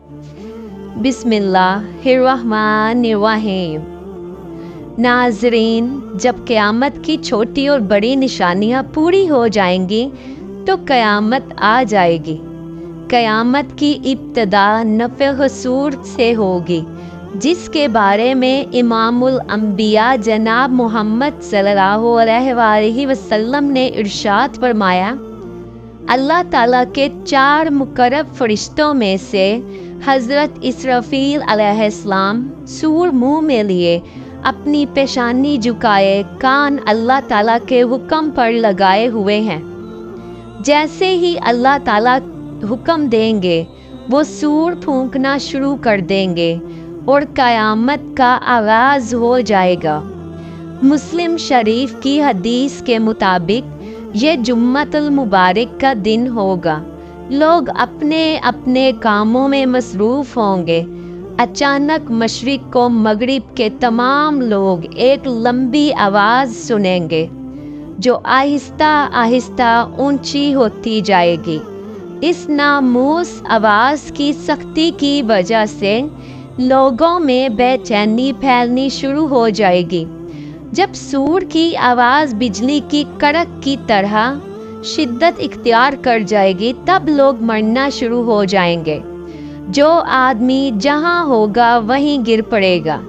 बिस्मिल्लाहिर्रहमानिर्रहीम। नाज़रीन, जब क़यामत की छोटी और बड़ी निशानियाँ पूरी हो जाएंगी तो क़यामत आ जाएगी। क़यामत की इब्तिदा नफ़ख़ सूर से होगी, जिसके बारे में इमामुल अंबिया जनाब मोहम्मद सल्लल्लाहु अलैहि वसल्लम ने इरशाद फरमाया, अल्लाह ताला के 4 मुकर्रब फरिश्तों में से हज़रत इसराफील अलैहिस्सलाम सूर मुँह में लिए अपनी पेशानी झुकाए कान अल्लाह ताला के हुक्म पर लगाए हुए हैं। जैसे ही अल्लाह ताला हुक्म देंगे वो सूर फूंकना शुरू कर देंगे और क़यामत का आगाज़ हो जाएगा। मुस्लिम शरीफ की हदीस के मुताबिक ये जुम्मतुल मुबारक का दिन होगा। लोग अपने अपने कामों में मसरूफ़ होंगे। अचानक मशरिक़ को मगरिब के तमाम लोग एक लंबी आवाज़ सुनेंगे जो आहिस्ता आहिस्ता ऊंची होती जाएगी। इस नामूस आवाज़ की सख्ती की वजह से लोगों में बेचैनी फैलनी शुरू हो जाएगी। जब सूर की आवाज़ बिजली की कड़क की तरह शिद्दत इख्तियार कर जाएगी, तब लोग मरना शुरू हो जाएंगे। जो आदमी जहाँ होगा वहीं गिर पड़ेगा।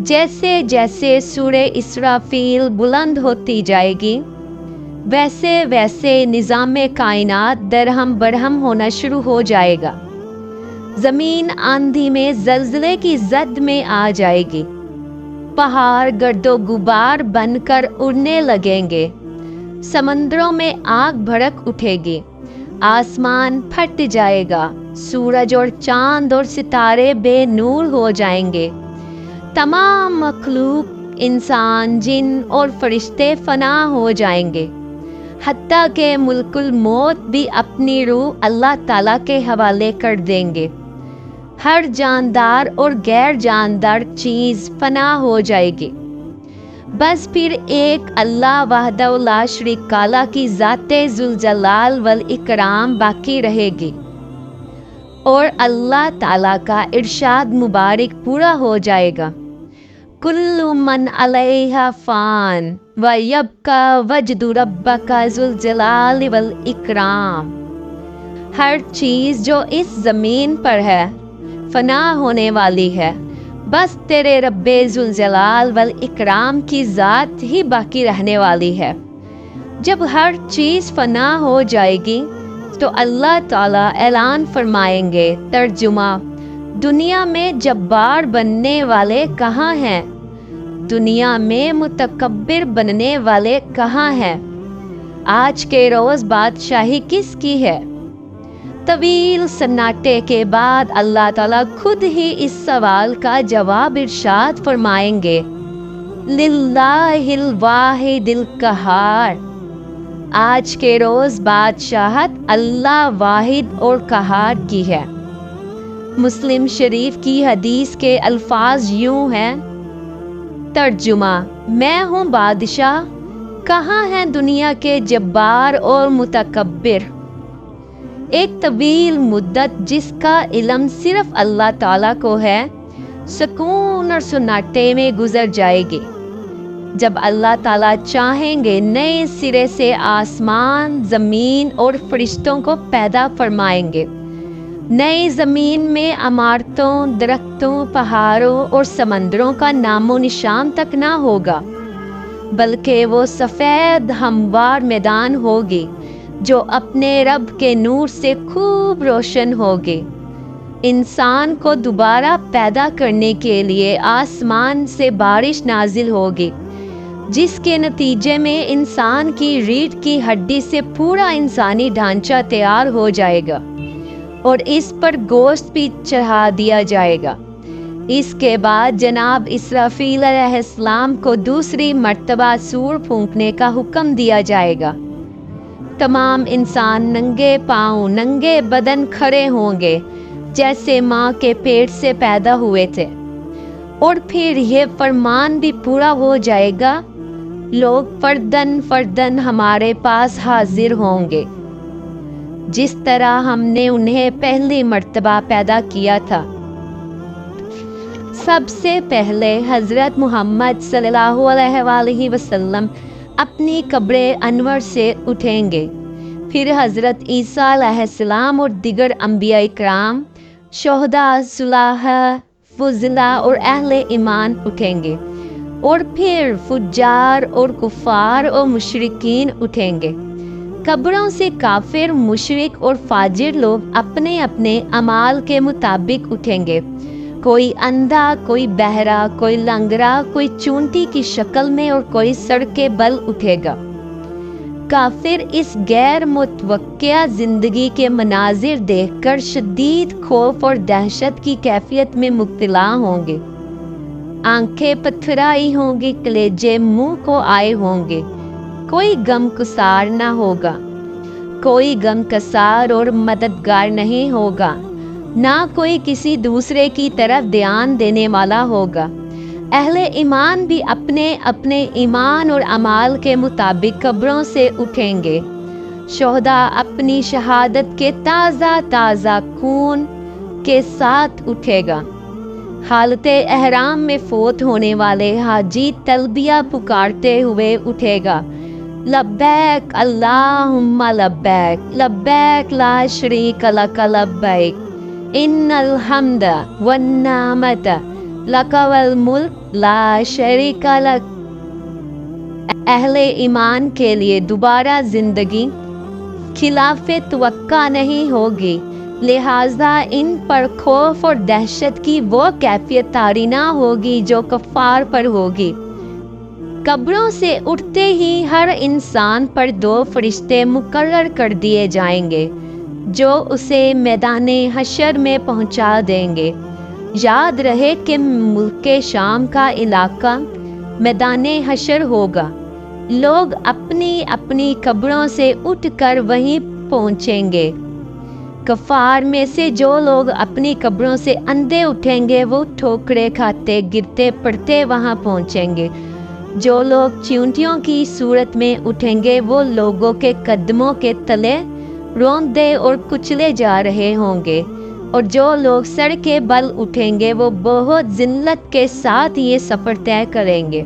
जैसे जैसे सूरे इसराफील बुलंद होती जाएगी, वैसे वैसे निज़ामे कायनात दरहम बरहम होना शुरू हो जाएगा। ज़मीन आंधी में ज़लज़ले की ज़द में आ जाएगी। पहाड़ गर्दो गुबार बनकर उड़ने लगेंगे। समंदरों में आग भड़क उठेगी। आसमान फट जाएगा। सूरज और चांद और सितारे बेनूर हो जाएंगे। तमाम मखलूक, इंसान, जिन और फरिश्ते फना हो जाएंगे। हत्ता के मुल्कुल मौत भी अपनी रूह अल्लाह ताला के हवाले कर देंगे। हर जानदार और गैर जानदार चीज़ फना हो जाएगी। बस फिर एक अल्लाह वहदहु ला शरीका लह की ज़ाते ज़ुल जलाल वल इकराम बाकी रहेगी और अल्लाह ताला का इरशाद मुबारक पूरा हो जाएगा। कुल्लु मन अलैहा फ़ान व यब्का वजदु रब्बका ज़ुल जलाल वल इकराम। हर चीज़ जो इस ज़मीन पर है फना होने वाली है, बस तेरे रब्बे ज़ुल जलाल वल इकराम की ज़ात ही बाकी रहने वाली है। जब हर चीज़ फना हो जाएगी तो अल्लाह ताला ऐलान फरमाएंगे, तर्जुमा, दुनिया में जब्बार बनने वाले कहाँ हैं? दुनिया में मुतकब्बिर बनने वाले कहाँ हैं? आज के रोज़ बादशाही किसकी है? तवील सन्नाटे के बाद अल्लाह ताला खुद ही इस सवाल का जवाब इरशाद फरमाएंगे, लिल्लाहिल वाहिदिल कहार। आज के रोज़ बादशाहत अल्लाह वाहिद और कहार की है। मुस्लिम शरीफ की हदीस के अल्फाज यूं हैं, तर्जुमा, मैं हूँ बादशाह, कहाँ हैं दुनिया के जब्बार और मुतकब्बिर? एक तवील मुद्दत जिसका इल्म सिर्फ अल्लाह ताला को है, सुकून और सन्नाटे में गुजर जाएगी। जब अल्लाह ताला चाहेंगे नए सिरे से आसमान, ज़मीन और फरिश्तों को पैदा फरमाएंगे। नई ज़मीन में इमारतों, दरख्तों, पहाड़ों और समंदरों का नामो निशान तक ना होगा, बल्कि वो सफ़ेद हमवार मैदान होगी जो अपने रब के नूर से खूब रोशन होगी। इंसान को दोबारा पैदा करने के लिए आसमान से बारिश नाजिल होगी, जिसके नतीजे में इंसान की रीढ़ की हड्डी से पूरा इंसानी ढांचा तैयार हो जाएगा और इस पर गोश्त भी चढ़ा दिया जाएगा। इसके बाद जनाब इसराफील अलैहिस्सलाम को दूसरी मर्तबा सूर फूंकने का हुक्म दिया जाएगा। तमाम इंसान नंगे पांव, नंगे बदन खड़े होंगे जैसे माँ के पेट से पैदा हुए थे। और फिर ये फरमान भी पूरा हो जाएगा, लोग फर्दन फर्दन हमारे पास हाजिर होंगे। जिस तरह हमने उन्हें पहली मर्तबा पैदा किया था। सबसे पहले हज़रत मोहम्मद सल्लल्लाहु अलैहि वसल्लम अपनी कब्र अनवर से उठेंगे, फिर हज़रत ईसा अलैहिस्सलाम और दिगर अंबिया इकराम, शोहदा, सुलाहा, फुज़ला और अहले ईमान उठेंगे, और फिर फुज्जार और कुफार और मुशरिकीन उठेंगे। कब्रों से काफिर, मुशरिक और फाजिर लोग अपने अपने अमाल के मुताबिक उठेंगे। कोई अंधा, कोई बहरा, कोई लंगड़ा, कोई चूंटी की शक्ल में और कोई सर के बल उठेगा। काफिर इस गैर मुतवक्किया जिंदगी के मनाजिर देखकर शदीद खौफ और दहशत की कैफियत में मुब्तला होंगे। आंखें पथराई होंगी, कलेजे मुंह को आए होंगे। कोई गमगुसार न होगा, कोई गमकसार और मददगार नहीं होगा, ना कोई किसी दूसरे की तरफ ध्यान देने वाला होगा। अहले ईमान भी अपने अपने ईमान और अमाल के मुताबिक कब्रों से उठेंगे। शोहदा अपनी शहादत के ताज़ा ताज़ा खून के साथ उठेगा। हालते एहराम में फोत होने वाले हाजी तलबिया पुकारते हुए उठेगा, लब्बैक अल्लाहुम्मा लब्बैक, लब्बैक ला शरीक लक लब्बैक, इन्नल हम्द वन्निअमत लक वल मुल्क ला शरीका लक। अहले ईमान के लिए दोबारा जिंदगी खिलाफे तवक्का नहीं होगी, लिहाजा इन पर खौफ और दहशत की वो कैफियत तारी ना होगी जो कफ़ार पर होगी। कब्रों से उठते ही हर इंसान पर 2 फरिश्ते मुकर्रर कर दिए जाएंगे जो उसे मैदाने हशर में पहुंचा देंगे। याद रहे कि मुल्क शाम का इलाका मैदाने हशर होगा। लोग अपनी अपनी कब्रों से उठकर वहीं पहुंचेंगे। कफ़ार में से जो लोग अपनी कब्रों से अंधे उठेंगे वो ठोकरे खाते गिरते पड़ते वहां पहुंचेंगे। जो लोग चींटियों की सूरत में उठेंगे वो लोगों के कदमों के तले रोंदे और कुचले जा रहे होंगे, और जो लोग सर के बल उठेंगे वो बहुत जिल्लत के साथ ये सफ़र तय करेंगे।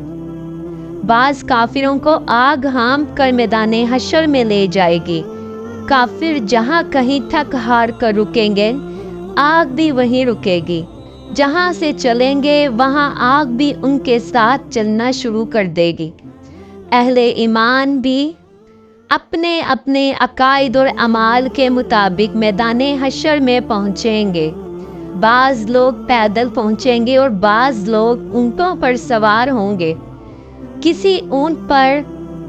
बाज़ काफिरों को आग हाम कर मैदाने हशर में ले जाएगी। काफिर जहाँ कहीं थक हार कर रुकेंगे, आग भी वहीं रुकेगी। जहाँ से चलेंगे वहाँ आग भी उनके साथ चलना शुरू कर देगी। अहले ईमान भी अपने अपने अकायद और अमाल के मुताबिक मैदाने हशर में पहुँचेंगे। बाज़ लोग पैदल पहुँचेंगे और बाज़ लोग ऊँटों पर सवार होंगे। किसी ऊँट पर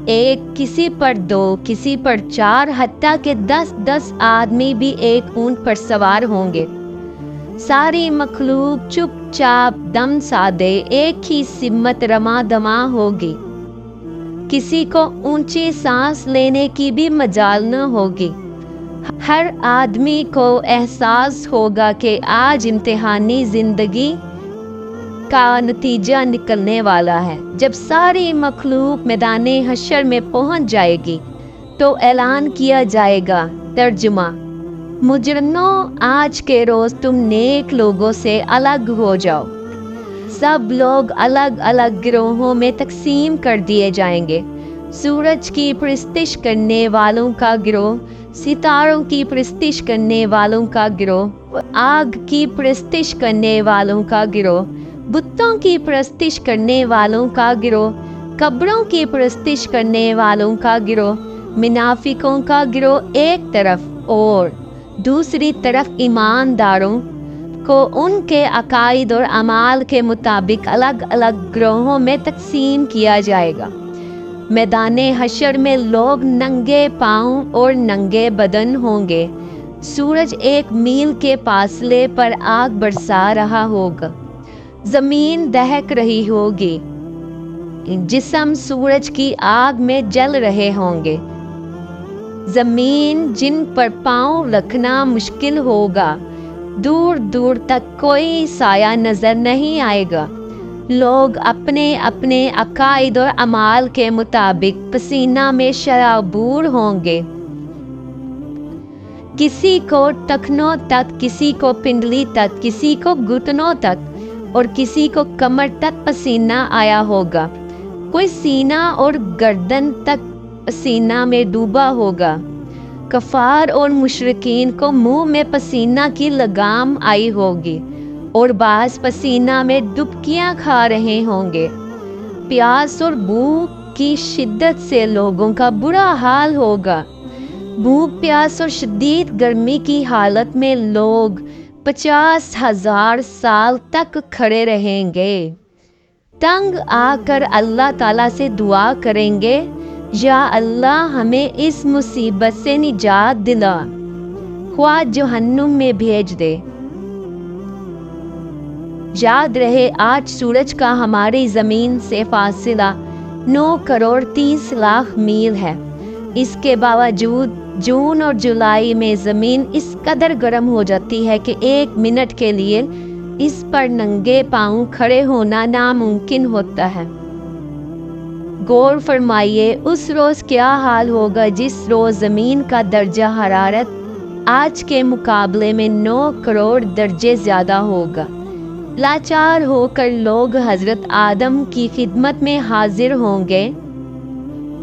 1, किसी पर 2, किसी पर 4, हत्ता के 10-10 आदमी भी एक ऊँट पर सवार होंगे। सारी मखलूक चुपचाप दम साधे एक ही सिमत रमा दमा होगी। किसी को ऊंची सांस लेने की भी मजाल न होगी। हर आदमी को एहसास होगा कि आज इम्तिहानी जिंदगी का नतीजा निकलने वाला है। जब सारी मखलूक मैदाने हशर में पहुंच जाएगी तो ऐलान किया जाएगा, तर्जुमा, मुजरिमों, आज के रोज़ तुम नेक लोगों से अलग हो जाओ। सब लोग अलग अलग गिरोहों में तकसीम कर दिए जाएंगे। सूरज की परस्तिश करने वालों का गिरोह, सितारों की परस्तिश करने वालों का गिरोह, आग की परस्तिश करने वालों का गिरोह, बुतों की परस्तिश करने वालों का गिरोह, कब्रों की परस्तिश करने वालों का गिरोह, मुनाफिकों का गिरोह एक तरफ और दूसरी तरफ ईमानदारों को उनके अकायद और अमाल के मुताबिक अलग अलग ग्रोहों में तकसीम किया जाएगा। मैदाने हशर में लोग नंगे पाँव और नंगे बदन होंगे। सूरज 1 मील के फासले पर आग बरसा रहा होगा। जमीन दहक रही होगी। जिस्म सूरज की आग में जल रहे होंगे। जमीन जिन पर पाँव रखना मुश्किल होगा। दूर दूर तक कोई साया नजर नहीं आएगा। लोग अपने अपने अकायद और अमाल के मुताबिक पसीना में शराबूर होंगे। किसी को टखनों तक, किसी को पिंडली तक, किसी को घुटनों तक और किसी को कमर तक पसीना आया होगा। कोई सीना और गर्दन तक पसीना में डूबा होगा। कफार और मुशरिकीन को मुंह में पसीना की लगाम आई होगी और बाज पसीना में डुबकियां खा रहे होंगे। प्यास और भूख की शिद्दत से लोगों का बुरा हाल होगा। भूख, प्यास और शदीद गर्मी की हालत में लोग 50,000 साल तक खड़े रहेंगे। तंग आकर अल्लाह ताला से दुआ करेंगे, या अल्लाह हमें इस मुसीबत से निजात दिला, ख्वाह जहन्नुम में भेज दे। याद रहे आज सूरज का हमारी ज़मीन से फासिला 9,30,00,000 मील है। इसके बावजूद जून और जुलाई में ज़मीन इस कदर गर्म हो जाती है कि 1 मिनट के लिए इस पर नंगे पांव खड़े होना नामुमकिन होता है। गौर फरमाइए उस रोज़ क्या हाल होगा जिस रोज़ ज़मीन का दर्जा हरारत आज के मुकाबले में 9 करोड़ दर्जे ज़्यादा होगा। लाचार होकर लोग हज़रत आदम की खिदमत में हाजिर होंगे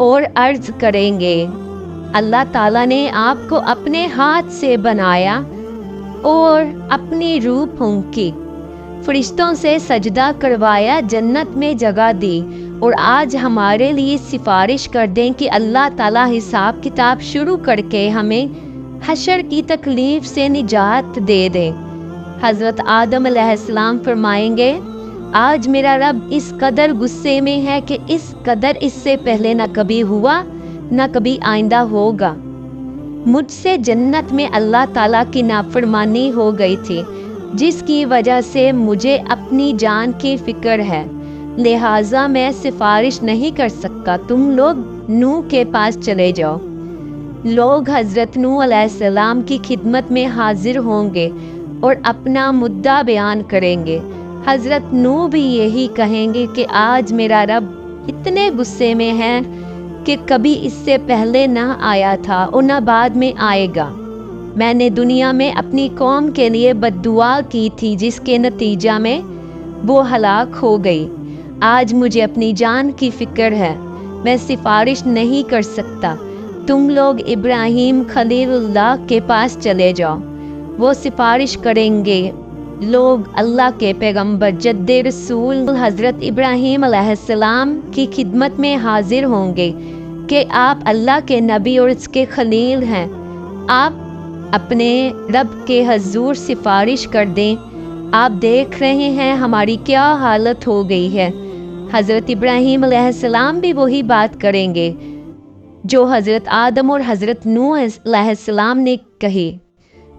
और अर्ज़ करेंगे, अल्लाह ताला ने आपको अपने हाथ से बनाया और अपनी रूह फूंकी, फरिश्तों से सजदा करवाया, जन्नत में जगह दी और आज हमारे लिए सिफारिश कर दें कि अल्लाह ताला हिसाब किताब शुरू करके हमें हशर की तकलीफ से निजात दे दे। हज़रत आदम अलैहिस्सलाम फरमाएंगे, आज मेरा रब इस कदर गुस्से में है कि इस कदर इससे पहले न कभी हुआ न कभी आइंदा होगा। मुझसे जन्नत में अल्लाह ताला की नाफरमानी हो गई थी, जिसकी वजह से मुझे अपनी जान की फ़िक्र है, लिहाजा मैं सिफारिश नहीं कर सकता। तुम लोग नूह के पास चले जाओ। लोग हज़रत नूह अलैहिस्सलाम की खिदमत में हाजिर होंगे और अपना मुद्दा बयान करेंगे। हज़रत नूह भी यही कहेंगे कि आज मेरा रब इतने गुस्से में है कि कभी इससे पहले ना आया था और ना बाद में आएगा। मैंने दुनिया में अपनी कौम के लिए बद्दुआ की थी, जिसके नतीजा में वो हलाक हो गई। आज मुझे अपनी जान की फ़िक्र है, मैं सिफारिश नहीं कर सकता। तुम लोग इब्राहीम खलीलुल्लाह के पास चले जाओ, वो सिफारिश करेंगे। लोग अल्लाह के पैगंबर जद्दे रसूल हज़रत इब्राहीम अलैहिस्सलाम की खिदमत में हाजिर होंगे कि आप अल्लाह के नबी और उसके खलील हैं। आप अपने रब के हजूर सिफारिश कर दें। आप देख रहे हैं हमारी क्या हालत हो गई है। हज़रत इब्राहीम अलैहिस्सलाम भी वही बात करेंगे जो हज़रत आदम और हज़रत नूह अलैहिस्सलाम ने कही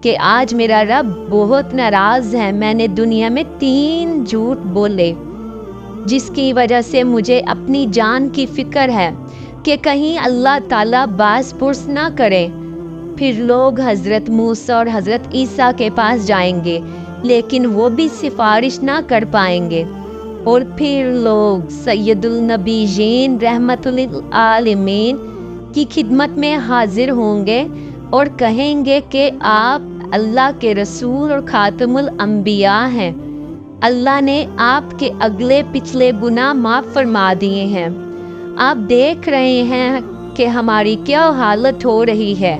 कि आज मेरा रब बहुत नाराज़ है। मैंने दुनिया में 3 झूठ बोले, जिसकी वजह से मुझे अपनी जान की फ़िक्र है कि कहीं अल्लाह ताला बास पुरस ना करें। फिर लोग हज़रत मूसा और हज़रत ईसा के पास जाएंगे, लेकिन वो भी सिफारिश ना कर पाएंगे। और फिर लोग सैयदुल नबीयीन रहमतुल आलमीन की खिदमत में हाजिर होंगे और कहेंगे कि आप अल्लाह के रसूल और खातमुल अंबिया हैं। अल्लाह ने आपके अगले पिछले गुनाह माफ़ फरमा दिए हैं। आप देख रहे हैं कि हमारी क्या हालत हो रही है।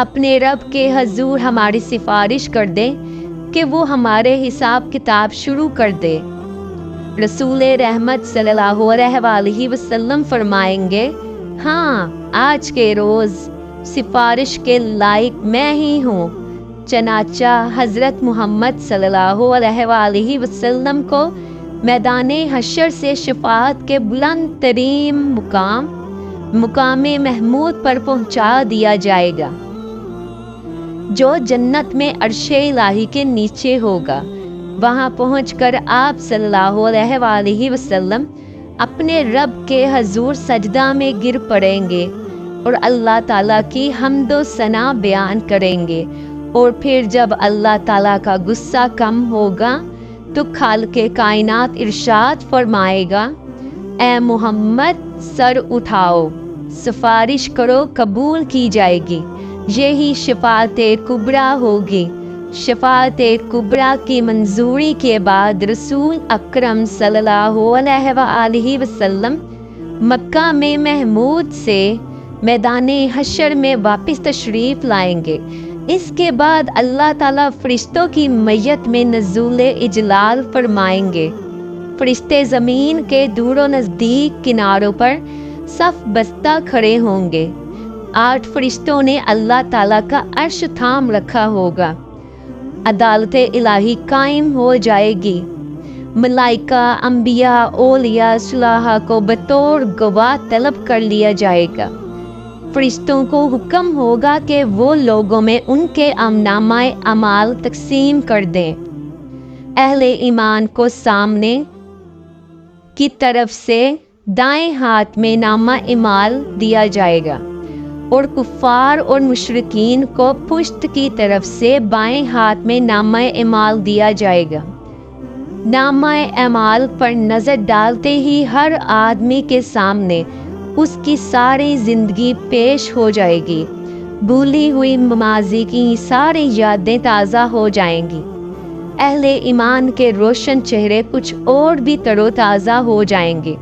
अपने रब के हजूर हमारी सिफारिश कर दें कि वो हमारे हिसाब किताब शुरू कर दे। रसूल रहमत सल्लल्लाहु अलैहि वसल्लम फरमाएंगे, हाँ, आज के रोज़ सिफारिश के लायक मैं ही हूँ। चनाचा हज़रत मोहम्मद सल्लल्लाहु अलैहि वसल्लम को मैदाने हशर से शफाअत के बुलंद तरीन मुकाम महमूद पर पहुँचा दिया जाएगा, जो जन्नत में अर्शे इलाही के नीचे होगा। वहाँ पहुँचकर आप सल्लल्लाहु अलैहि वसल्लम अपने रब के हजूर सजदा में गिर पड़ेंगे और अल्लाह ताला की हम्दो सना बयान करेंगे। और फिर जब अल्लाह ताला का गुस्सा कम होगा तो खालिक़े कायनात इरशाद फरमाएगा, ए मोहम्मद सर उठाओ, सिफारिश करो, कबूल की जाएगी। यही शफाअत कुबरा होगी। शफाअत कुबरा की मंजूरी के बाद रसूल अकरम सल्लल्लाहु अलैहि वसल्लम मक्का में महमूद से मैदान हशर में वापस तशरीफ़ लाएंगे। इसके बाद अल्लाह ताला फरिश्तों की मैयत में नज़ूल इजलाल फरमाएंगे। फरिश्ते ज़मीन के दूर नज़दीक किनारों पर सफ बस्ता खड़े होंगे। 8 फरिश्तों ने अल्लाह ताला का अर्श थाम रखा होगा। अदालत इलाही कायम हो जाएगी। मलाइका, अंबिया, औलिया, सुलाहा को बतौर गवाह तलब कर लिया जाएगा। फरिश्तों को हुक्म होगा कि वो लोगों में उनके अमनामाए अमाल तकसीम कर दें। अहले ईमान को सामने की तरफ से दाएं हाथ में नामा इमाल दिया जाएगा और कुफ़ार और मुशरिकीन को पुश्त की तरफ से बाएं हाथ में नामा इमाल दिया जाएगा। नामा इमाल पर नज़र डालते ही हर आदमी के सामने उसकी सारी ज़िंदगी पेश हो जाएगी। भूली हुई माज़ी की सारी यादें ताज़ा हो जाएंगी। अहले ईमान के रोशन चेहरे कुछ और भी तरोताज़ा हो जाएंगे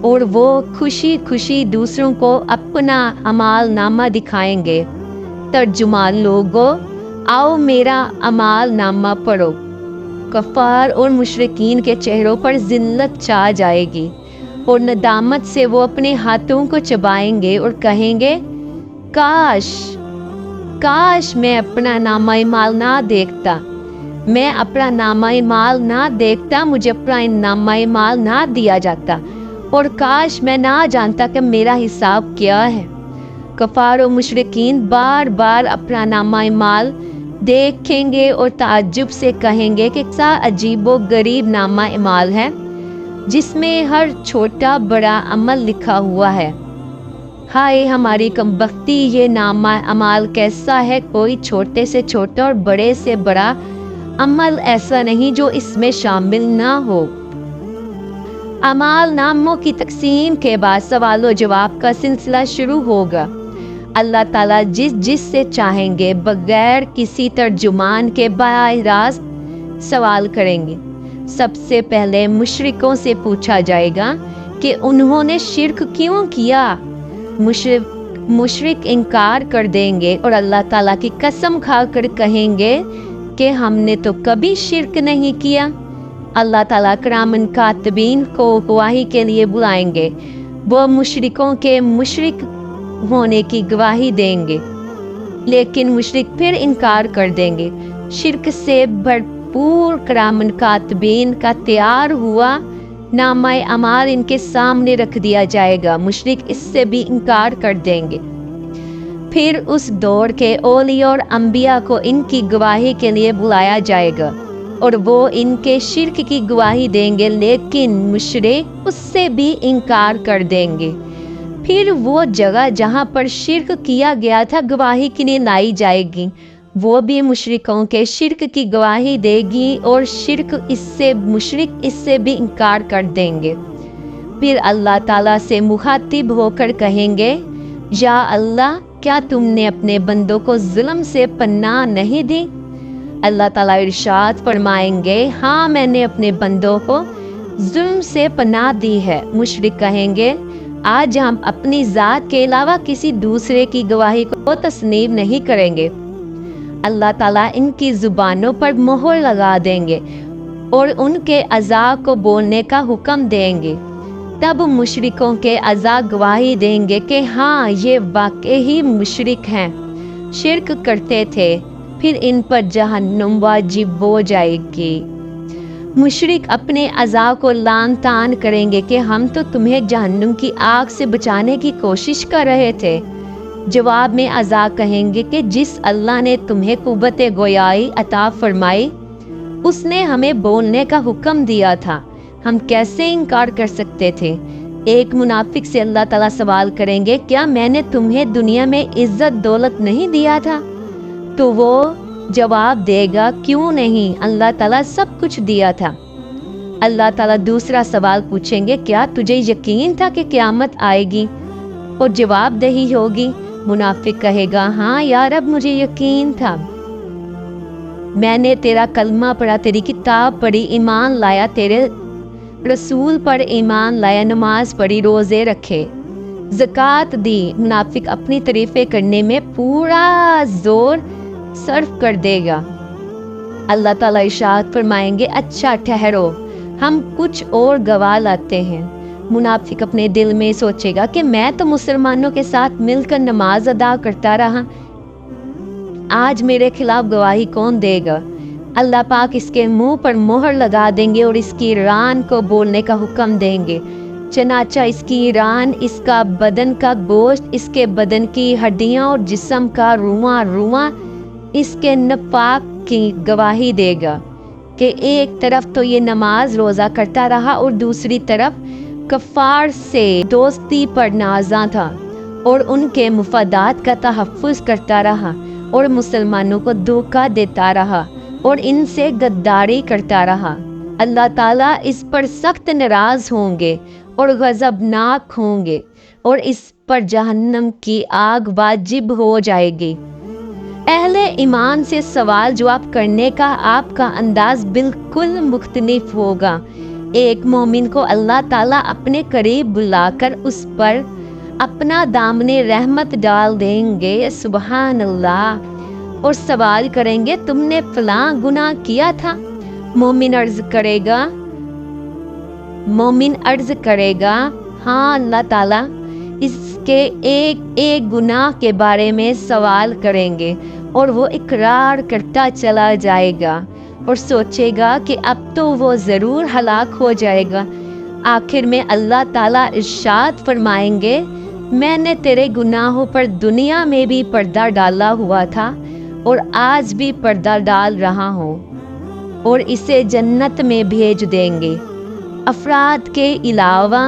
और वो खुशी खुशी दूसरों को अपना अमाल नामा दिखाएंगे। तर्जुमा लोगो, आओ मेरा अमाल नामा पढ़ो। कफ़ार और मुशरिकीन के चेहरों पर ज़िल्लत छा जाएगी और नदामत से वो अपने हाथों को चबाएंगे और कहेंगे, काश मैं अपना नामा माल ना देखता, मैं अपना नामा माल ना देखता, मुझे अपना नामा माल ना दिया जाता, और काश मैं ना जानता कि मेरा हिसाब क्या है। कफ़ार और मुशरिकीन बार बार अपना नामा माल देखेंगे और ताज्जुब से कहेंगे कि सा अजीबो गरीब नामा माल है जिसमें हर छोटा बड़ा अमल लिखा हुआ है। हाय हमारी कमबख्ती, ये नामा अमाल कैसा है। कोई छोटे से छोटा और बड़े से बड़ा अमल ऐसा नहीं जो इसमें शामिल ना हो। अमाल नामों की तकसीम के बाद सवाल व जवाब का सिलसिला शुरू होगा। अल्लाह ताला जिससे चाहेंगे बगैर किसी तर्जुमान के बाय रास्त सवाल करेंगे। सबसे पहले मुशरिकों से पूछा जाएगा कि उन्होंने शिर्क क्यों किया। मुशरिक इनकार कर देंगे और अल्लाह ताला की कसम खाकर कहेंगे कि हमने तो कभी शिर्क नहीं किया। अल्लाह ताला किरामन कातिबीन को गवाही के लिए बुलाएंगे। वो मुशरिकों के मुशरिक होने की गवाही देंगे, लेकिन मुशरिक फिर इनकार कर देंगे। शिर्क से भरपूर किरामन कातिबीन का तैयार हुआ नामा अमाल इनके सामने रख दिया जाएगा। मुशरिक इससे भी इनकार कर देंगे। फिर उस दौर के औलिया और अंबिया को इनकी गवाही के लिए बुलाया जाएगा और वो इनके शिर्क की गवाही देंगे, लेकिन मुशरिक उससे भी इनकार कर देंगे। फिर वो जगह जहाँ पर शिर्क किया गया था गवाही के लिए लाई जाएगी, वो भी मुशरिकों के शिर्क की गवाही देगी और मुशरिक इससे भी इनकार कर देंगे। फिर अल्लाह ताला से मुखातिब होकर कहेंगे, या अल्लाह, क्या तुमने अपने बंदों को जुल्म से पनाह नहीं दी? अल्लाह ताला इरशाद फरमाएंगे, हाँ मैंने अपने बंदों को जुल्म से पनाह दी है। मुशरिक कहेंगे, आज हम अपनी ज़ात के अलावा किसी दूसरे की गवाही को तस्लीम नहीं करेंगे। अल्लाह ताला इनकी ज़ुबानों पर मोहर लगा देंगे और उनके अज़ा को बोलने का हुक्म देंगे। तब मुशरिकों के अज़ा गवाही देंगे कि हाँ ये वाकई ही मुशरिक हैं, शिर्क करते थे। फिर इन पर जहन्नुम वाजिब हो जाएगी। मुशरिक अपने अज़ा को लान तान करेंगे कि हम तो तुम्हें जहन्नुम की आग से बचाने की कोशिश कर रहे थे। जवाब में अज़ा कहेंगे कि जिस अल्लाह ने तुम्हें कुव्वत गोयाई अता फरमाई उसने हमें बोलने का हुक्म दिया था, हम कैसे इनकार कर सकते थे। एक मुनाफिक से अल्लाह ताला सवाल करेंगे, क्या मैंने तुम्हें दुनिया में इज्जत दौलत नहीं दिया था? तो वो जवाब देगा, क्यों नहीं, अल्लाह ताला सब कुछ दिया था। अल्लाह ताला दूसरा सवाल पूछेंगे, क्या तुझे यकीन था कि क़यामत आएगी? और जवाब दही होगी, मुनाफिक कहेगा, हाँ यार अब मुझे यकीन था, मैंने तेरा कलमा पढ़ा, तेरी किताब पढ़ी, ईमान लाया, तेरे रसूल पर ईमान लाया, नमाज पढ़ी, रोज़े रखे, ज़कात दी। मुनाफिक अपनी तारीफ़ें करने में पूरा जोर सर्फ कर देगा। अल्लाह ताला इरशाद फरमाएंगे, अच्छा ठहरो, हम कुछ और गवाह लाते हैं। मुनाफिक अपने दिल में सोचेगा कि मैं तो मुसलमानों के साथ मिलकर नमाज अदा करता रहा, आज मेरे खिलाफ गवाही कौन देगा। अल्लाह पाक इसके मुंह पर मोहर लगा देंगे और इसकी रान को बोलने का हुक्म देंगे। चनाचा इसकी रान, इसका बदन का गोश्त, इसके बदन की हड्डियां और जिस्म का रुआं रुआं इसके नपाक की गवाही देगा कि एक तरफ तो ये नमाज रोज़ा करता रहा और दूसरी तरफ कफ़ार से दोस्ती पर नाज़ा था और उनके मुफादात का तहफ़्फ़ुज़ करता रहा और मुसलमानों को धोखा देता रहा और इनसे गद्दारी करता रहा। अल्लाह ताला इस पर सख्त नाराज़ होंगे और गज़बनाक होंगे और इस पर जहन्नम की आग वाजिब हो जाएगी। अहले ईमान से सवाल जवाब करने का आपका अंदाज बिल्कुल मुख्तलिफ होगा। एक मोमिन को अल्लाह ताला अपने करीब बुलाकर उस पर अपना दामने रहमत डाल देंगे, सुबहान अल्लाह, और सवाल करेंगे, तुमने फलां गुनाह किया था? मोमिन अर्ज करेगा, हाँ अल्लाह ताला। इसके एक एक गुनाह के बारे में सवाल करेंगे और वो इकरार करता चला जाएगा और सोचेगा कि अब तो वो ज़रूर हलाक हो जाएगा। आखिर में अल्लाह ताला इरशाद फरमाएंगे, मैंने तेरे गुनाहों पर दुनिया में भी पर्दा डाला हुआ था और आज भी पर्दा डाल रहा हूँ और इसे जन्नत में भेज देंगे। अफराद के अलावा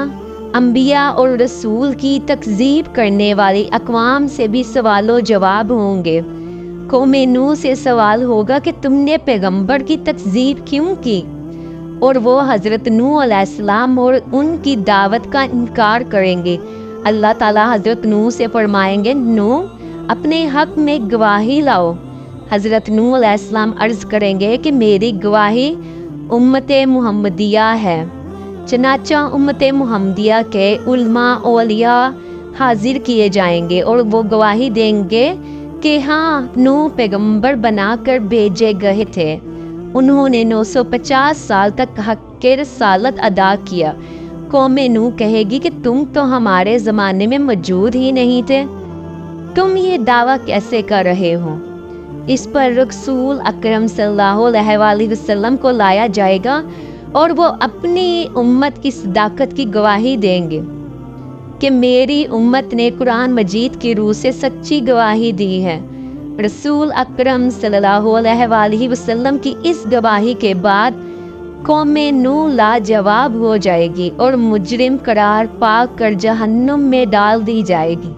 अंबिया और रसूल की तकज़ीब करने वाली अक़वाम से भी सवालो जवाब होंगे। कौमे नूह से सवाल होगा कि तुमने पैगंबर की तकज़ीब क्यों की, और वो हज़रत नूह अलैहिस्सलाम और उनकी दावत का इनकार करेंगे। अल्लाह ताला हज़रत नूह से फरमाएंगे, नूह अपने हक़ में गवाही लाओ। हज़रत नूह अलैहिस्सलाम अर्ज़ करेंगे कि मेरी गवाही उम्मते मुहम्मदिया है। चनाचा उम्मते मुहम्मदिया के उलमा औलिया हाजिर किए जाएंगे और वो गवाही देंगे कि हाँ, नूह पैगंबर बनाकर भेजे गए थे। उन्होंने 950 साल तक हक़ के रसालत अदा किया। कौमे नूह कहेगी कि तुम तो हमारे ज़माने में मौजूद ही नहीं थे, तुम ये दावा कैसे कर रहे हो। इस पर रसूल अकरम सल्लल्लाहु अलैहि वसल्लम को लाया जाएगा और वो अपनी उम्मत की सदाकत की गवाही देंगे कि मेरी उम्मत ने कुरान मजीद की रूह से सच्ची गवाही दी है। रसूल अकरम सल्लल्लाहु अलैहि वसल्लम की इस गवाही के बाद कौमे नूह लाजवाब हो जाएगी और मुजरिम करार पाक कर जहन्नुम में डाल दी जाएगी।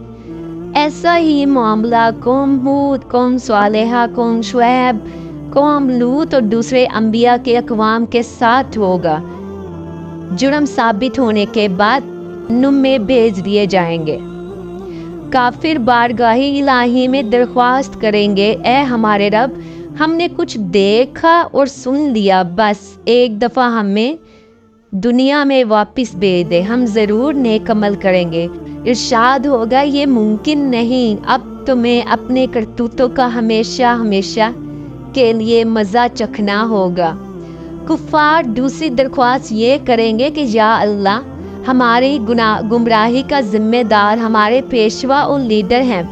ऐसा ही मामला कौम हूद, कौम सालेहा, कौम शुएब, कौम लूत और दूसरे अंबिया के अक़वाम के साथ होगा। जुर्म साबित होने के बाद नुम में भेज दिए जाएंगे। काफिर बारगाही इलाही में दरख्वास्त करेंगे, ए हमारे रब, हमने कुछ देखा और सुन लिया, बस एक दफ़ा हमें दुनिया में वापस भेज दे, हम ज़रूर नेक अमल करेंगे। इरशाद होगा, ये मुमकिन नहीं, अब तुम्हें अपने करतूतों का हमेशा हमेशा के लिए मज़ा चखना होगा। कुफ़ार दूसरी दरख्वास्त ये करेंगे कि या अल्लाह, हमारी गुमराही का ज़िम्मेदार हमारे पेशवा और लीडर हैं,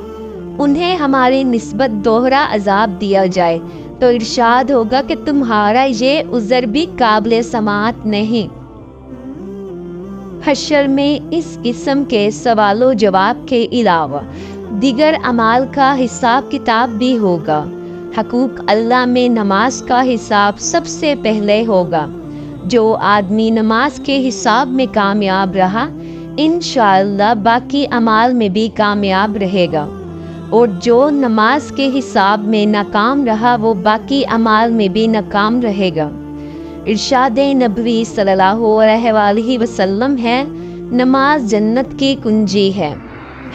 उन्हें हमारी निस्बत दोहरा अजाब दिया जाए। तो इरशाद होगा कि तुम्हारा ये उज़र भी काबिल समात नहीं। हशर में इस किस्म के सवालों जवाब के अलावा दिगर अमाल का हिसाब किताब भी होगा। हकूक अल्लाह में नमाज का हिसाब सबसे पहले होगा। जो आदमी नमाज के हिसाब में कामयाब रहा, इंशाअल्लाह बाकी अमाल में भी कामयाब रहेगा, और जो नमाज के हिसाब में नाकाम रहा वो बाकी अमाल में भी नाकाम रहेगा। इरशाद नबवी सल्लल्लाहु अलैहि वसल्लम है, नमाज जन्नत की कुंजी है।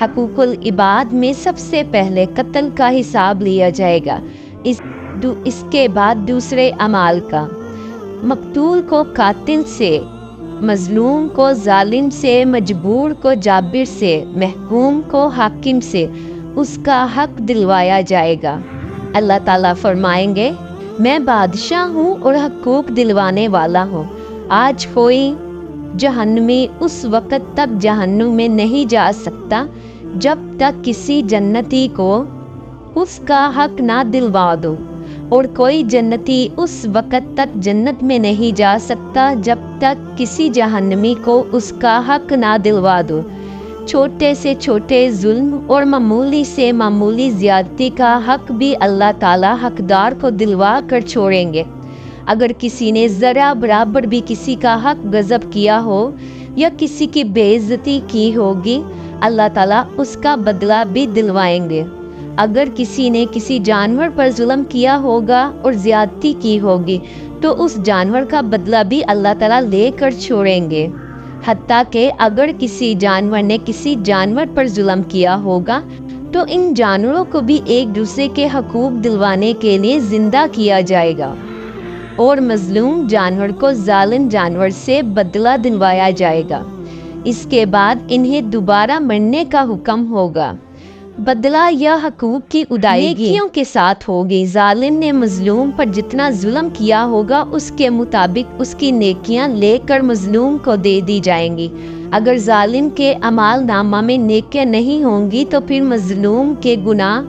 حقوق العباد میں سب سے پہلے قتل کا حساب لیا جائے گا، اس کے بعد دوسرے اعمال کا۔ مقتول کو قاتل سے، مظلوم کو ظالم سے، مجبور کو جابر سے، محکوم کو حاکم سے اس کا حق دلوایا جائے گا۔ اللہ تعالیٰ فرمائیں گے میں بادشاہ ہوں اور حقوق دلوانے والا ہوں۔ آج کوئی جہنمی اس وقت تک جہنم میں نہیں جا سکتا جب تک کسی جنتی کو اس کا حق نہ دلوا دو، اور کوئی جنتی اس وقت تک جنت میں نہیں جا سکتا جب تک کسی جہنمی کو اس کا حق نہ دلوا دو۔ چھوٹے سے چھوٹے ظلم اور معمولی سے معمولی زیادتی کا حق بھی اللہ تعالیٰ حقدار کو دلوا کر چھوڑیں گے۔ اگر کسی نے ذرا برابر بھی کسی کا حق غصب کیا ہو یا کسی کی بے عزتی کی ہوگی، اللہ تعالیٰ اس کا بدلہ بھی دلوائیں گے۔ اگر کسی نے کسی جانور پر ظلم کیا ہوگا اور زیادتی کی ہوگی تو اس جانور کا بدلہ بھی اللہ تعالیٰ لے کر چھوڑیں گے۔ حتیٰ کہ اگر کسی جانور نے کسی جانور پر ظلم کیا ہوگا تو ان جانوروں کو بھی ایک دوسرے کے حقوق دلوانے کے لیے زندہ کیا جائے گا، اور مظلوم جانور کو ظالم جانور سے بدلہ دلوایا جائے گا۔ اس کے بعد انہیں دوبارہ مرنے کا حکم ہوگا۔ بدلہ یا حقوق کی ادائیگی نیکیوں کے ساتھ ہوگی۔ ظالم نے مظلوم پر جتنا ظلم کیا ہوگا اس کے مطابق اس کی نیکیاں لے کر مظلوم کو دے دی جائیں گی۔ اگر ظالم کے اعمال نامہ میں نیکیاں نہیں ہوں گی تو پھر مظلوم کے گناہ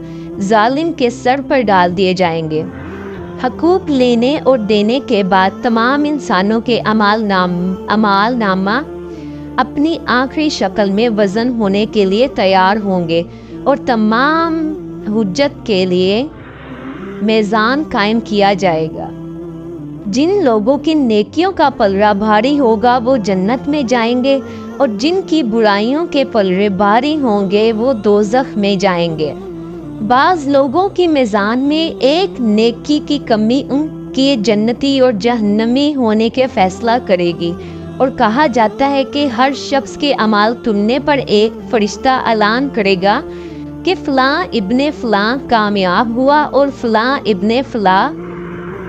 ظالم کے سر پر ڈال دیے جائیں گے۔ حقوق لینے اور دینے کے بعد تمام انسانوں کے اعمال نامہ اپنی آخری شکل میں وزن ہونے کے لیے تیار ہوں گے، اور تمام حجت کے لیے میزان قائم کیا جائے گا۔ جن لوگوں کی نیکیوں کا پلڑا بھاری ہوگا وہ جنت میں جائیں گے، اور جن کی برائیوں کے پلڑے بھاری ہوں گے وہ دوزخ میں جائیں گے۔ بعض لوگوں کی میزان میں ایک نیکی کی کمی ان کے جنتی اور جہنمی ہونے کے فیصلہ کرے گی، اور کہا جاتا ہے کہ ہر شخص کے اعمال تلنے پر ایک فرشتہ اعلان کرے گا کہ فلاں ابن فلاں کامیاب ہوا اور فلاں ابن فلاں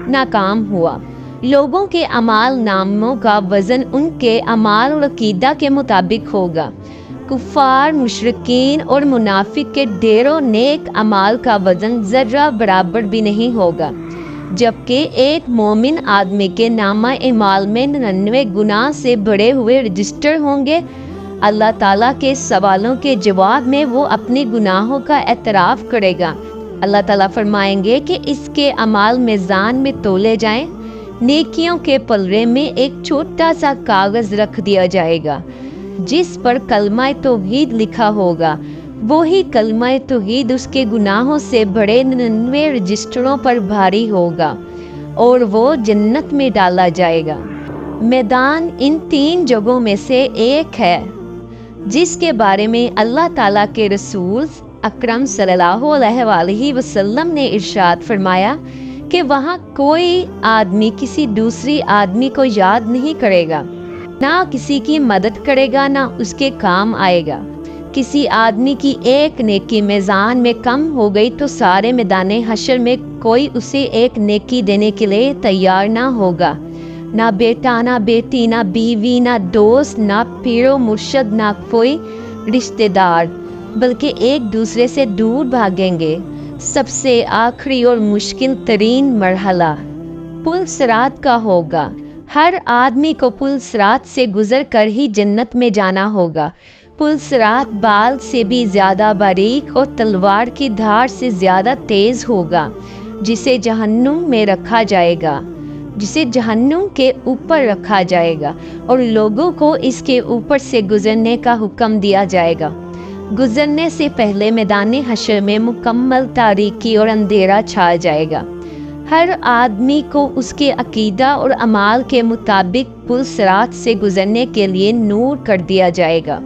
ناکام ہوا۔ لوگوں کے اعمال ناموں کا وزن ان کے اعمال اور عقیدہ کے مطابق ہوگا۔ کفار، مشرکین اور منافق کے ڈھیروں نیک اعمال کا وزن ذرہ برابر بھی نہیں ہوگا، جبکہ ایک مومن آدمی کے نامہ اعمال میں 99 گناہ سے بڑھے ہوئے رجسٹر ہوں گے۔ اللہ تعالیٰ کے سوالوں کے جواب میں وہ اپنے گناہوں کا اعتراف کرے گا۔ اللہ تعالیٰ فرمائیں گے کہ اس کے اعمال میزان میں تولے جائیں۔ نیکیوں کے پلڑے میں ایک چھوٹا سا کاغذ رکھ دیا جائے گا جس پر کلمہ توحید لکھا ہوگا۔ وہی کلمہ توحید اس کے گناہوں سے بڑے 99 رجسٹروں پر بھاری ہوگا، اور وہ جنت میں ڈالا جائے گا۔ میدان ان 3 جگہوں میں سے ایک ہے جس کے بارے میں اللہ تعالیٰ کے رسول اکرم صلی اللہ علیہ وآلہ وسلم نے ارشاد فرمایا کہ وہاں کوئی آدمی کسی دوسری آدمی کو یاد نہیں کرے گا، نہ کسی کی مدد کرے گا، نہ اس کے کام آئے گا۔ کسی آدمی کی ایک نیکی میزان میں کم ہو گئی تو سارے میدان حشر میں کوئی اسے ایک نیکی دینے کے لیے تیار نہ ہوگا۔ نہ بیٹا، نہ بیٹی، نہ بیوی، نہ دوست، نہ پیر و مرشد، نہ کوئی رشتہ دار، بلکہ ایک دوسرے سے دور بھاگیں گے۔ سب سے آخری اور مشکل ترین مرحلہ پل صراط کا ہوگا۔ ہر آدمی کو پل صراط سے گزر کر ہی جنت میں جانا ہوگا۔ پل صراط بال سے بھی زیادہ باریک اور تلوار کی دھار سے زیادہ تیز ہوگا، جسے جہنم میں رکھا جائے گا، جسے جہنم کے اوپر رکھا جائے گا، اور لوگوں کو اس کے اوپر سے گزرنے کا حکم دیا جائے گا۔ گزرنے سے پہلے میدان حشر میں مکمل تاریکی اور اندھیرا چھا جائے گا۔ ہر آدمی کو اس کے عقیدہ اور اعمال کے مطابق پل صراط سے گزرنے کے لیے نور کر دیا جائے گا۔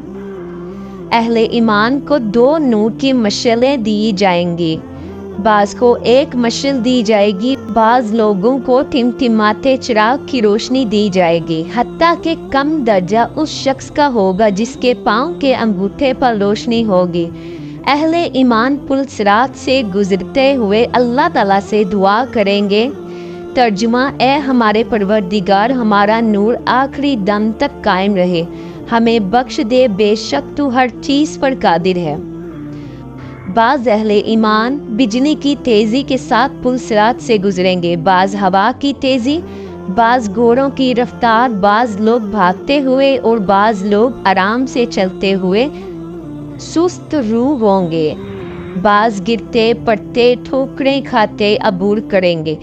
اہل ایمان کو 2 نور کی مشعلیں دی جائیں گی، बाज को एक मशाल दी जाएगी, बाज लोगों को टिमटिमाते चिराग की रोशनी दी जाएगी, हत्ता कि कम दर्जा उस शख्स का होगा जिसके पाँव के अंगूठे पर रोशनी होगी। अहले ईमान पुल सिरात से गुजरते हुए अल्लाह ताला से दुआ करेंगे, तर्जुमा, ए हमारे परवरदिगार, हमारा नूर आखिरी दम तक कायम रहे, हमें बख्श दे, बेशक तू हर चीज़ पर कादिर है। बाज़ अहले ईमान बिजली की तेज़ी के साथ पुल सिरात से गुजरेंगे, बाज़ हवा की तेज़ी, बाज़ घोड़ों की रफ्तार, बाज़ लोग भागते हुए और बाज़ लोग आराम से चलते हुए सुस्त रूह होंगे, बाज़ गिरते पड़ते ठोकरें खाते अबूर करेंगे।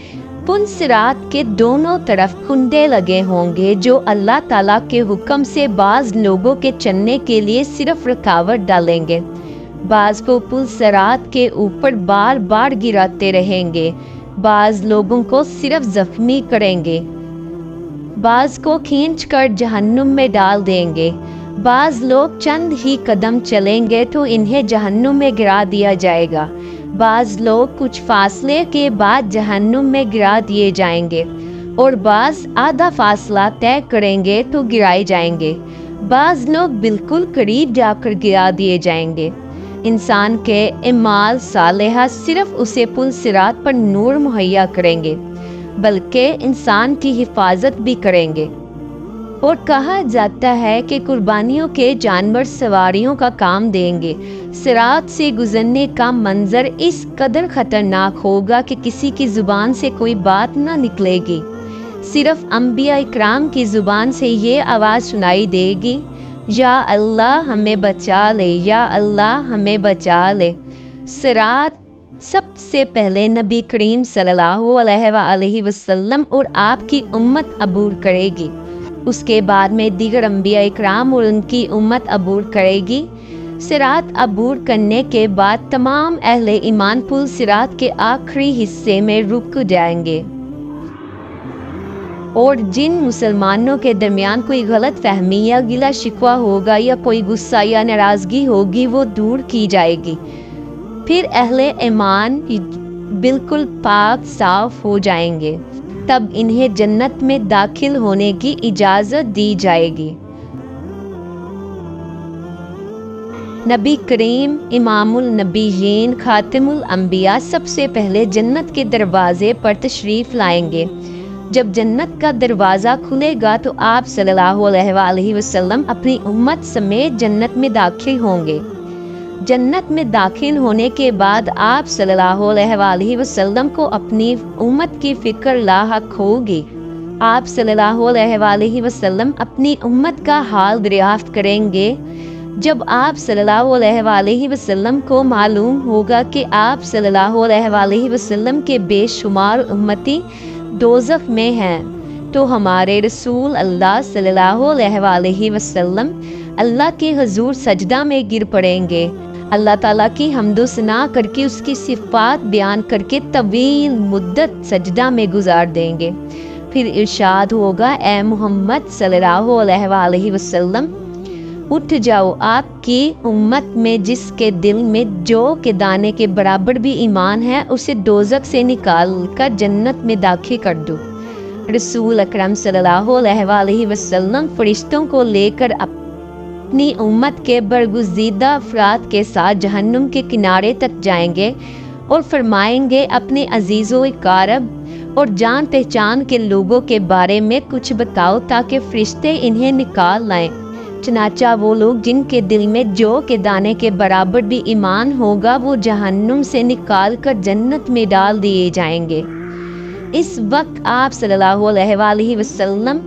पुल सिरात के दोनों तरफ कुंडे लगे होंगे जो अल्लाह ताला के हुक्म से बाज़ लोगों के चलने के लिए सिर्फ रुकावट डालेंगे, बाज़ को पुल सिरात के ऊपर बार बार गिराते रहेंगे, बाज़ लोगों को सिर्फ जख्मी करेंगे, बाज़ को खींच कर जहन्नुम में डाल देंगे, बाज़ लोग चंद ही कदम चलेंगे तो इन्हें जहन्नुम में गिरा दिया जाएगा, बाज़ लोग कुछ फासले के बाद जहन्नुम में गिरा दिए जाएंगे और बाज़ आधा फासला तय करेंगे तो गिराए जाएंगे, बाज़ लोग बिल्कुल करीब जाकर गिरा दिए जाएंगे। इंसान के इमाल सालेहा सिर्फ उसे पुल सिरात पर नूर मुहैया करेंगे, बल्कि इंसान की हिफाजत भी करेंगे। और कहा जाता है कि कुर्बानियों के जानवर सवारियों का काम देंगे। सिरात से गुजरने का मंजर इस कदर खतरनाक होगा कि किसी की जुबान से कोई बात न निकलेगी, सिर्फ अंबिया इकराम की जुबान से ये आवाज़ सुनाई देगी, या अल्लाह हमें बचा ले, या अल्लाह हमें बचा ले। सिरात सबसे पहले नबी करीम सल्लल्लाहु अलैहि वसल्लम और आपकी उम्मत अबूर करेगी, उसके बाद में दीगर अंबिया इकराम और उनकी उम्मत अबूर करेगी। सिरात अबूर करने के बाद तमाम अहले ईमान पुल सिरात के आखिरी हिस्से में रुक जाएंगे और जिन मुसलमानों के दरमियान कोई गलत फहमी या गिला शिकवा होगा या कोई गुस्सा या नाराज़गी होगी वो दूर की जाएगी। फिर अहले ईमान बिल्कुल पाक साफ हो जाएंगे, तब इन्हें जन्नत में दाखिल होने की इजाज़त दी जाएगी। नबी करीम इमामुल नबीयीन खातिमुल अंबिया सबसे पहले जन्नत के दरवाज़े पर तशरीफ़ लाएंगे। जब जन्नत का दरवाज़ा खुलेगा तो आप सल्लल्लाहु अलैहि वसल्लम अपनी उम्मत समेत जन्नत में दाखिल होंगे। जन्नत में दाखिल होने के बाद आप सल्लल्लाहु अलैहि वसल्लम को अपनी उम्मत की फ़िक्र लाहक होगी। आप सल्लल्लाहु अलैहि वसल्लम अपनी उम्मत का हाल दरियाफ्त करेंगे। जब आप सल्लल्लाहु अलैहि वसल्लम को मालूम होगा कि आप सल्लल्लाहु अलैहि वसल्लम के बेशुमार उम्मती दोज़ख में हैं, तो हमारे रसूल अल्लाह सल्लल्लाहु अलैहि वसल्लम अल्लाह के हुजूर सजदा में गिर पड़ेंगे, अल्लाह ताला की हम्दो सना करके उसकी सिफ़ात बयान करके तवील मुद्दत सजदा में गुजार देंगे। फिर इरशाद होगा, ए मोहम्मद सल्लल्लाहु अलैहि वसल्लम, उठ जाओ, आपकी उम्मत में जिसके दिल में जौ के दाने के बराबर भी ईमान है उसे दोज़ख से निकाल कर जन्नत में दाखिल कर दो। रसूल अकरम सल्लल्लाहु अलैहि वसल्लम फरिश्तों को लेकर अपनी उम्मत के बरगुज़ीदा अफराद के साथ जहन्नुम के किनारे तक जाएंगे और फरमाएंगे, अपने अजीज़ो कारब और जान पहचान के लोगों के बारे में कुछ बताओ ताकि फरिश्ते इन्हें निकाल लाएं। चनाचा वो लोग जिनके दिल में जौ के दाने के बराबर भी ईमान होगा वो जहन्नुम से निकाल कर जन्नत में डाल दिए जाएंगे। इस वक्त आप सल्लल्लाहु अलैहि वसल्लम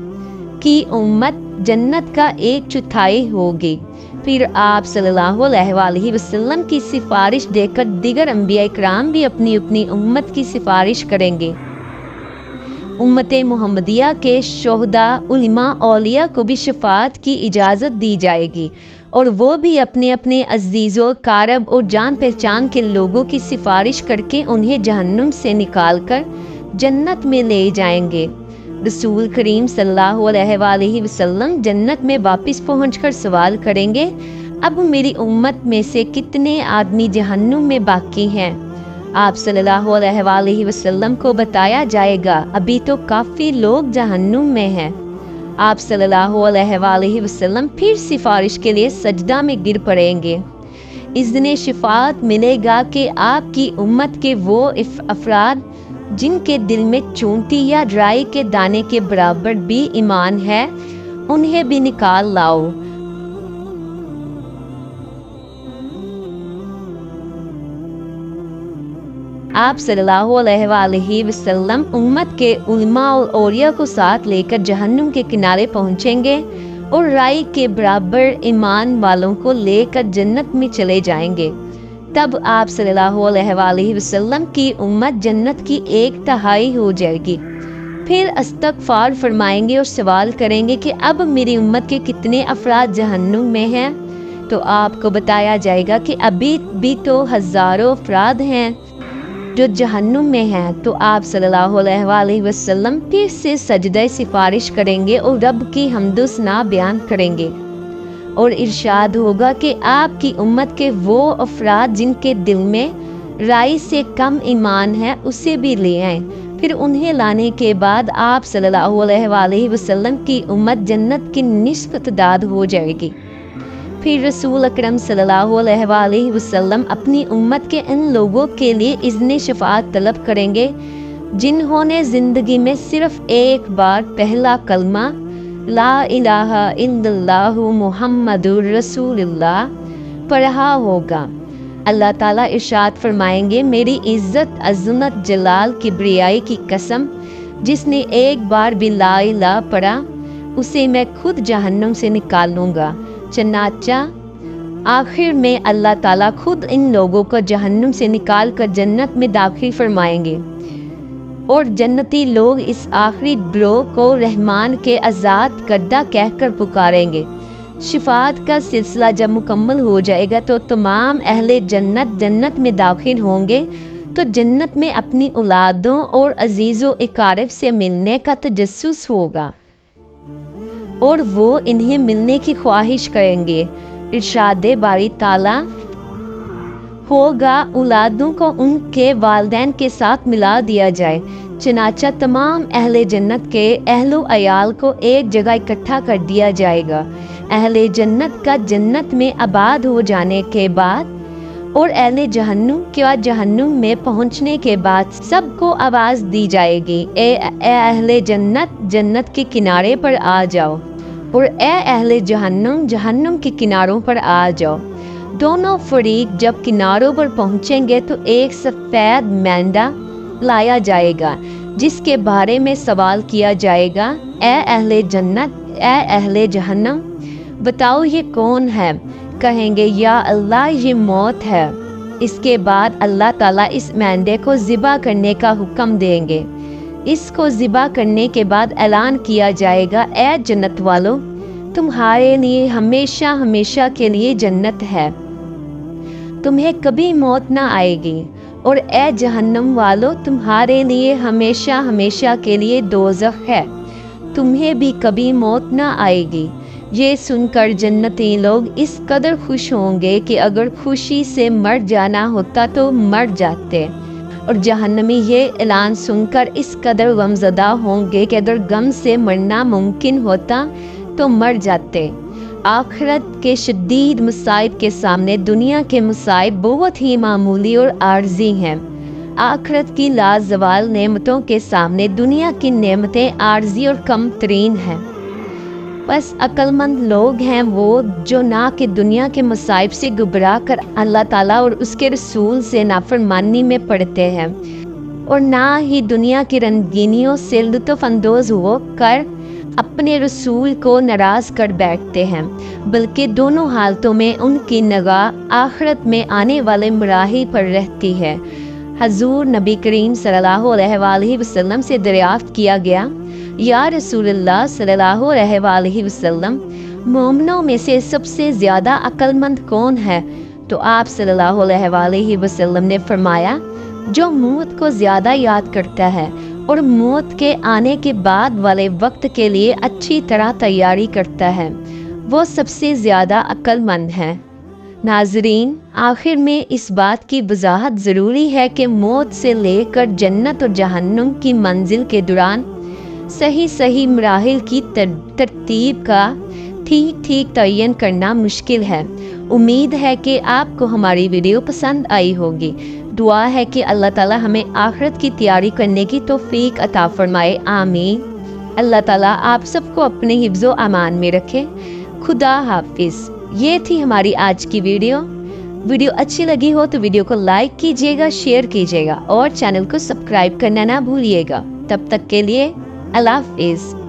की उम्मत जन्नत का 1/4 होगी। फिर आप सल्लल्लाहु अलैहि वसल्लम की सिफारिश देकर दीगर अंबिया इकराम भी अपनी अपनी उम्मत की सिफारिश करेंगे। उम्मत मोहम्मदिया के शोहदा, उलमा, औलिया को भी शफात की इजाज़त दी जाएगी और वो भी अपने अपने अजीज़ों, कारब और जान पहचान के लोगों की सिफारिश करके उन्हें जहन्नुम से निकालकर जन्नत में ले जाएंगे। रसूल करीम सल्लल्लाहु अलैहि वसल्लम जन्नत में वापस पहुंचकर सवाल करेंगे, अब मेरी उम्मत में से कितने आदमी जहन्नुम में बाकी हैं? आप सल्लल्लाहु अलैहि वसल्लम को बताया जाएगा, अभी तो काफ़ी लोग जहन्नुम में हैं। आप सल्लल्लाहु अलैहि वसल्लम फिर सिफारिश के लिए सजदा में गिर पड़ेंगे। इज़्ने शिफात मिलेगा कि आपकी उम्मत के वो अफराद जिनके दिल में चूंटी या राई के दाने के बराबर भी ईमान है, उन्हें भी निकाल लाओ। आप सल्लल्लाहु अलैहि वसल्लम उम्मत के उलमा और औलिया को साथ लेकर जहन्नुम के किनारे पहुंचेंगे और राई के बराबर ईमान वालों को लेकर जन्नत में चले जाएंगे। तब आप सल्लल्लाहु अलैहि वसल्लम की उम्मत जन्नत की 1/3 हो जाएगी। फिर इस्तग़फ़ार फरमाएंगे और सवाल करेंगे कि अब मेरी उम्मत के कितने अफराद जहन्नुम में हैं। तो आपको बताया जाएगा कि अभी भी तो हज़ारों अफराद हैं जो जहन्नुम में हैं। तो आप सल्लल्लाहु अलैहि वसल्लम फिर से सजदे सिफारिश करेंगे और रब की हम्दो सना बयान करेंगे और इरशाद होगा कि आपकी उम्मत के वो अफराद जिनके दिल में राई से कम ईमान है, उसे भी ले आएं। फिर उन्हें लाने के बाद आप सल्लल्लाहु अलैहि वसल्लम की उम्मत जन्नत की निस्फ़ तादाद हो जाएगी। फिर रसूल अकरम सल्लल्लाहु अलैहि वसल्लम अपनी उम्मत के इन लोगों के लिए इज़्ने शफ़ाअत तलब करेंगे जिन्होंने ज़िंदगी में सिर्फ़ एक बार पहला कलमा ला इलाहा इल्लल्लाहु मुहम्मदुर रसूलुल्लाह पढ़ा होगा। अल्लाह ताला इरशाद फरमाएंगे, मेरी इज़्ज़त अज़मत जलाल किब्रियाई की कसम, जिसने एक बार भी ला इलाहा पढ़ा उसे मैं खुद जहन्नुम से निकाल लूँगा। चनाचा आखिर में अल्लाह ताला खुद इन लोगों को जहन्नुम से निकाल कर जन्नत में दाखिल फरमाएंगे और जन्नती लोग इस आखिरी ग्रोह को रहमान के आज़ाद करदा कहकर पुकारेंगे। शिफात का सिलसिला जब मुकम्मल हो जाएगा तो तमाम अहले जन्नत जन्नत में दाखिल होंगे तो जन्नत में अपनी औलादों और अजीज़ों इकारिब से मिलने का तजस्सुस होगा और वो इन्हें मिलने की ख्वाहिश करेंगे। इरशाद बारी ताला होगा, औलादों को उनके वालिदैन के साथ मिला दिया जाए। चनाचा तमाम अहले जन्नत के अहलो अयाल को एक जगह इकट्ठा कर दिया जाएगा। अहले जन्नत का जन्नत में आबाद हो जाने के बाद और अहले जहन्नुम के जहन्नुम में पहुंचने के बाद सबको आवाज़ दी जाएगी, ए अहले जन्नत जन्नत के किनारे पर आ जाओ और ए अहले जहन्नुम जहन्नुम के किनारों पर आ जाओ। दोनों फरीक जब किनारों पर पहुंचेंगे तो एक सफ़ेद मेंढा लाया जाएगा जिसके बारे में सवाल किया जाएगा, ए अहले जन्नत ए अहले जहन्नम बताओ ये कौन है। कहेंगे, या अल्लाह ये मौत है। इसके बाद अल्लाह ताला इस मेंढे को ज़िबा करने का हुक्म देंगे। इसको ज़िबा करने के बाद ऐलान किया जाएगा, ए जन्नत वालों तुम्हारे लिए हमेशा हमेशा के लिए जन्नत है, तुम्हें कभी मौत ना आएगी। और ए जहन्नम वालों तुम्हारे लिए हमेशा हमेशा के लिए दोज़ख है, तुम्हें भी कभी मौत ना आएगी। ये सुनकर जन्नती लोग इस कदर खुश होंगे कि अगर खुशी से मर जाना होता तो मर जाते, और जहन्नमी ये ऐलान सुनकर इस कदर गमज़दा होंगे कि अगर गम से मरना मुमकिन होता तो मर जाते। आखिरत के शदीद मसाइब के सामने दुनिया के मसाइब बहुत ही मामूली और आर्जी हैं। आखिरत की लाजवाल नेमतों के सामने दुनिया की नेमतें आर्जी और कम तरीन हैं। बस अक्लमंद लोग हैं वो जो ना कि दुनिया के मसाइब से घबरा कर अल्लाह ताला और उसके रसूल से नाफरमानी में पड़ते हैं, और ना ही दुनिया की रंगीनियों से लुत्फ़ अंदोज़ हो कर अपने रसूल को नाराज़ कर बैठते हैं, बल्कि दोनों हालतों में उनकी निगाह आखिरत में आने वाले मराहिल पर रहती है। हजूर नबी करीम सल्लल्लाहु अलैहि वसल्लम से दरियाफ्त किया गया, या रसूलुल्लाह सल्लल्लाहु अलैहि वसल्लम मोमिनों में से सबसे ज़्यादा अक्लमंद कौन है? तो आप सल्लल्लाहु अलैहि वसल्लम ने फरमाया, जो मौत को ज़्यादा याद करता है और मौत के आने के बाद वाले वक्त के लिए अच्छी तरह तैयारी करता है, वो सबसे ज़्यादा अक्लमंद है। नाज़रीन, आखिर में इस बात की वजाहत ज़रूरी है कि मौत से लेकर जन्नत और जहन्नुम की मंजिल के दौरान सही मराहिल की तरतीब का ठीक तयन करना मुश्किल है। उम्मीद है कि आपको हमारी वीडियो पसंद आई होगी। दुआ है कि अल्लाह ताला हमें आखिरत की तैयारी करने की तौफीक अता फरमाए, आमीन। अल्लाह ताला आप सबको अपने हिफ्ज़ो अमान में रखे। खुदा हाफिज़। ये थी हमारी आज की वीडियो अच्छी लगी हो तो वीडियो को लाइक कीजिएगा, शेयर कीजिएगा और चैनल को सब्सक्राइब करना ना भूलिएगा। तब तक के लिए अल्लाह हाफिज़।